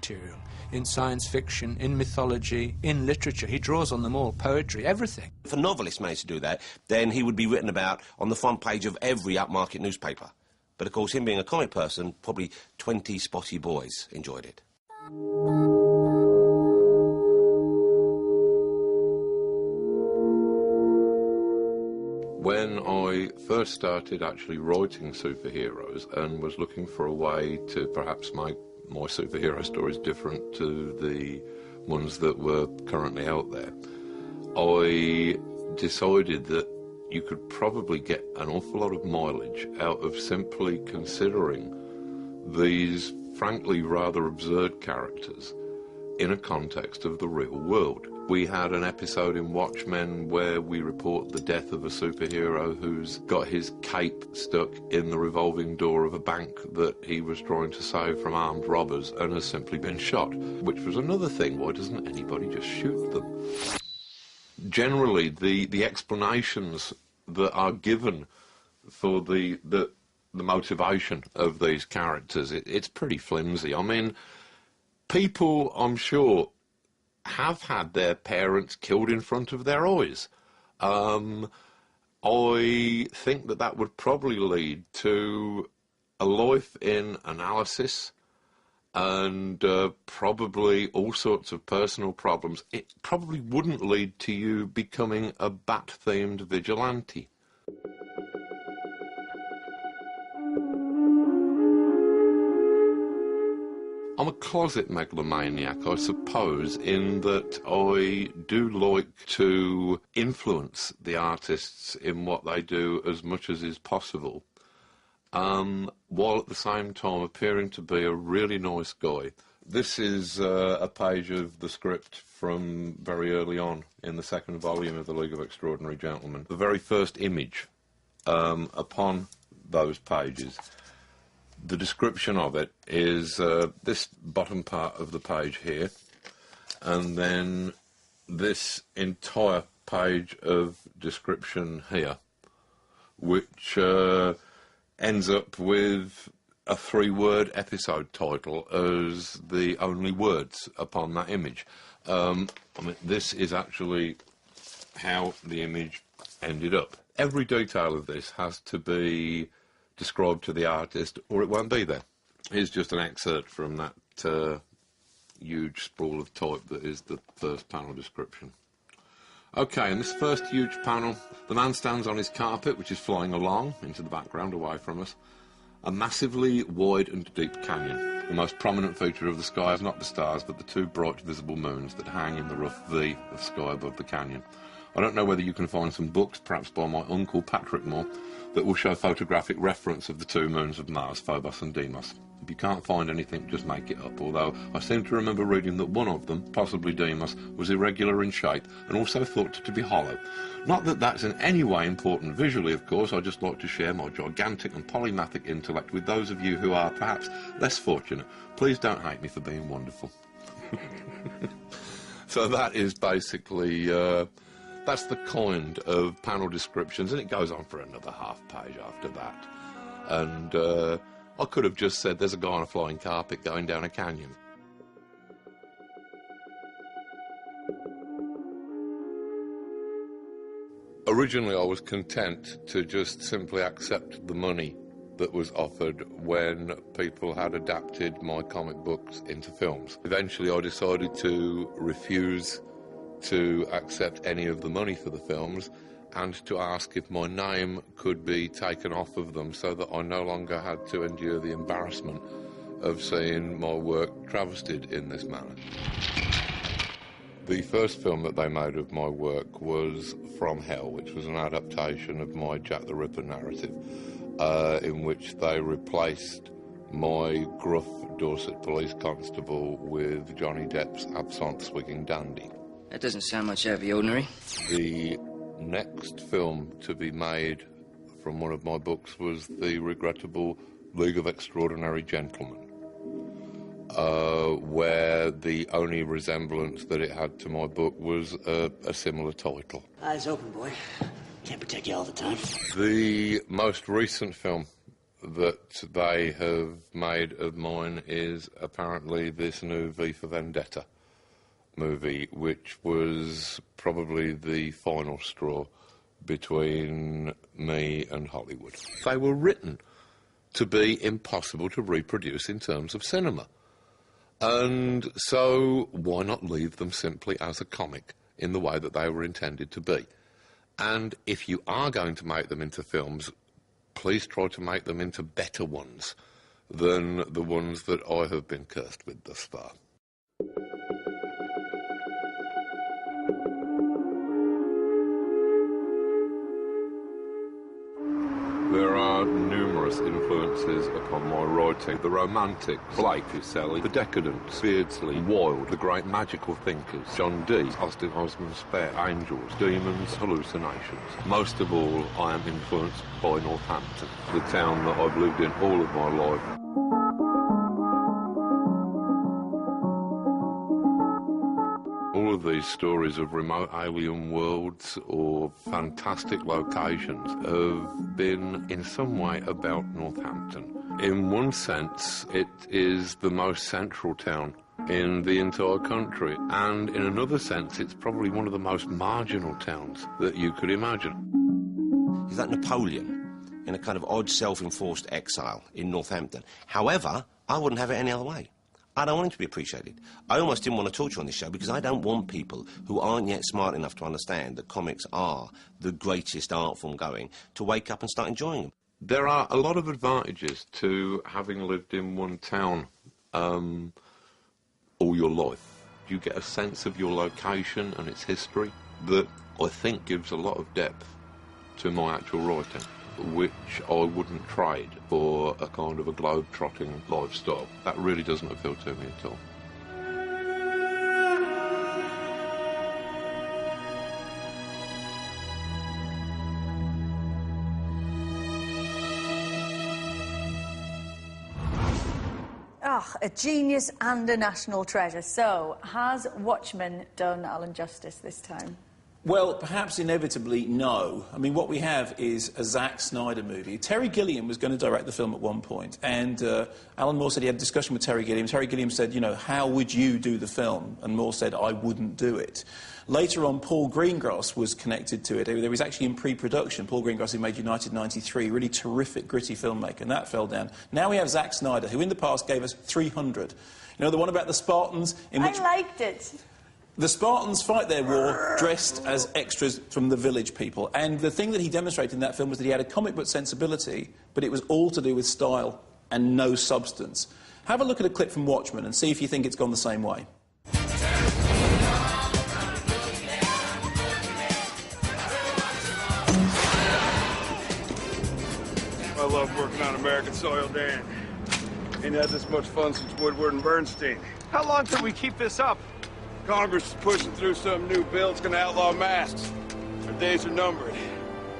material, in science fiction, in mythology, in literature. He draws on them all, poetry, everything. If a novelist managed to do that, then he would be written about on the front page of every upmarket newspaper. But, of course, him being a comic person, probably 20 spotty boys enjoyed it. When I first started actually writing superheroes and was looking for a way to perhaps make my superhero stories different to the ones that were currently out there, I decided that you could probably get an awful lot of mileage out of simply considering these frankly rather absurd characters in a context of the real world. We had an episode in Watchmen where we report the death of a superhero who's got his cape stuck in the revolving door of a bank that he was trying to save from armed robbers and has simply been shot, which was another thing. Why doesn't anybody just shoot them? Generally, the explanations that are given for the motivation of these characters, it's pretty flimsy. I mean, people, I'm sure, have had their parents killed in front of their eyes. I think that would probably lead to a life in analysis and probably all sorts of personal problems. It probably wouldn't lead to you becoming a bat-themed vigilante. I'm a closet megalomaniac, I suppose, in that I do like to influence the artists in what they do as much as is possible, while at the same time appearing to be a really nice guy. This is a page of the script from very early on in the second volume of The League of Extraordinary Gentlemen. The very first image upon those pages, the description of it is this bottom part of the page here, and then this entire page of description here, which ends up with a 3-word episode title as the only words upon that image. I mean, this is actually how the image ended up. Every detail of this has to be described to the artist or it won't be there. Here's just an excerpt from that huge sprawl of type that is the first panel description. Okay, in this first huge panel, the man stands on his carpet, which is flying along into the background away from us. A massively wide and deep canyon. The most prominent feature of the sky is not the stars, but the 2 bright visible moons that hang in the rough V of sky above the canyon. I don't know whether you can find some books, perhaps by my uncle Patrick Moore, that will show photographic reference of the 2 moons of Mars, Phobos and Deimos. If you can't find anything, just make it up, although I seem to remember reading that one of them, possibly Deimos, was irregular in shape and also thought to be hollow. Not that that's in any way important visually, of course. I just like to share my gigantic and polymathic intellect with those of you who are perhaps less fortunate. Please don't hate me for being wonderful. So that is basically... that's the kind of panel descriptions, and it goes on for another half page after that. And I could have just said there's a guy on a flying carpet going down a canyon. Originally, I was content to just simply accept the money that was offered when people had adapted my comic books into films. Eventually, I decided to refuse to accept any of the money for the films and to ask if my name could be taken off of them so that I no longer had to endure the embarrassment of seeing my work travestied in this manner. The first film that they made of my work was From Hell, which was an adaptation of my Jack the Ripper narrative, in which they replaced my gruff Dorset police constable with Johnny Depp's absinthe-swigging dandy. That doesn't sound much out of the ordinary. The next film to be made from one of my books was the regrettable League of Extraordinary Gentlemen, where the only resemblance that it had to my book was a similar title. Eyes open, boy. Can't protect you all the time. The most recent film that they have made of mine is apparently this new V for Vendetta movie, which was probably the final straw between me and Hollywood. They were written to be impossible to reproduce in terms of cinema. And so why not leave them simply as a comic in the way that they were intended to be? And if you are going to make them into films, please try to make them into better ones than the ones that I have been cursed with thus far. There are numerous influences upon my writing. The Romantics, Blake Fuseli, the Decadents, Beardsley, Wilde, the great magical thinkers, John Dee, Austin Osman Spare, Angels, Demons, Hallucinations. Most of all, I am influenced by Northampton, the town that I've lived in all of my life. All of these stories of remote alien worlds or fantastic locations have been in some way about Northampton. In one sense, it is the most central town in the entire country, and in another sense, it's probably one of the most marginal towns that you could imagine. He's like Napoleon in a kind of odd self-enforced exile in Northampton. However, I wouldn't have it any other way. I don't want him to be appreciated. I almost didn't want to talk to you on this show because I don't want people who aren't yet smart enough to understand that comics are the greatest art form going to wake up and start enjoying them. There are a lot of advantages to having lived in one town all your life. You get a sense of your location and its history that I think gives a lot of depth to my actual writing, which I wouldn't trade for a kind of a globe-trotting lifestyle. That really doesn't appeal to me at all. Ah, a genius and a national treasure. So, has Watchmen done Alan justice this time? Well, perhaps inevitably, no. I mean, what we have is a Zack Snyder movie. Terry Gilliam was going to direct the film at one point, and Alan Moore said he had a discussion with Terry Gilliam. Terry Gilliam said, you know, how would you do the film? And Moore said, I wouldn't do it. Later on, Paul Greengrass was connected to it. There was actually in pre-production. Paul Greengrass, who made United 93, really terrific, gritty filmmaker, and that fell down. Now we have Zack Snyder, who in the past gave us 300. You know, the one about the Spartans? I liked it. The Spartans fight their war dressed as extras from the village people. And the thing that he demonstrated in that film was that he had a comic book sensibility, but it was all to do with style and no substance. Have a look at a clip from Watchmen and see if you think it's gone the same way. I love working on American soil, Dan. Ain't had this much fun since Woodward and Bernstein. How long till we keep this up? Congress is pushing through some new bill that's gonna outlaw masks. Our days are numbered.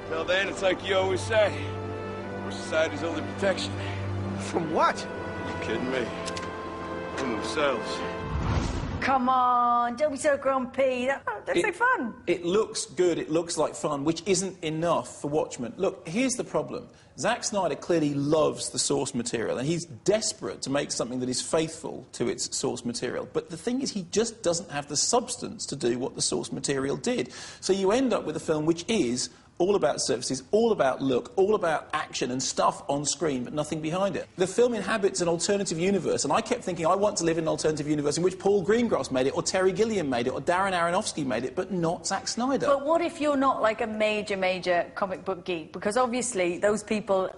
Till then, it's like you always say. We're society's only protection. From what? You kidding me? From themselves. Come on, don't be so grumpy. That's so fun. It looks good, it looks like fun, which isn't enough for Watchmen. Look, here's the problem. Zack Snyder clearly loves the source material, and he's desperate to make something that is faithful to its source material. But the thing is, he just doesn't have the substance to do what the source material did. So you end up with a film which is all about surfaces, all about look, all about action and stuff on screen, but nothing behind it. The film inhabits an alternative universe, and I kept thinking, I want to live in an alternative universe in which Paul Greengrass made it, or Terry Gilliam made it, or Darren Aronofsky made it, but not Zack Snyder. But what if you're not like a major comic book geek? Because obviously those people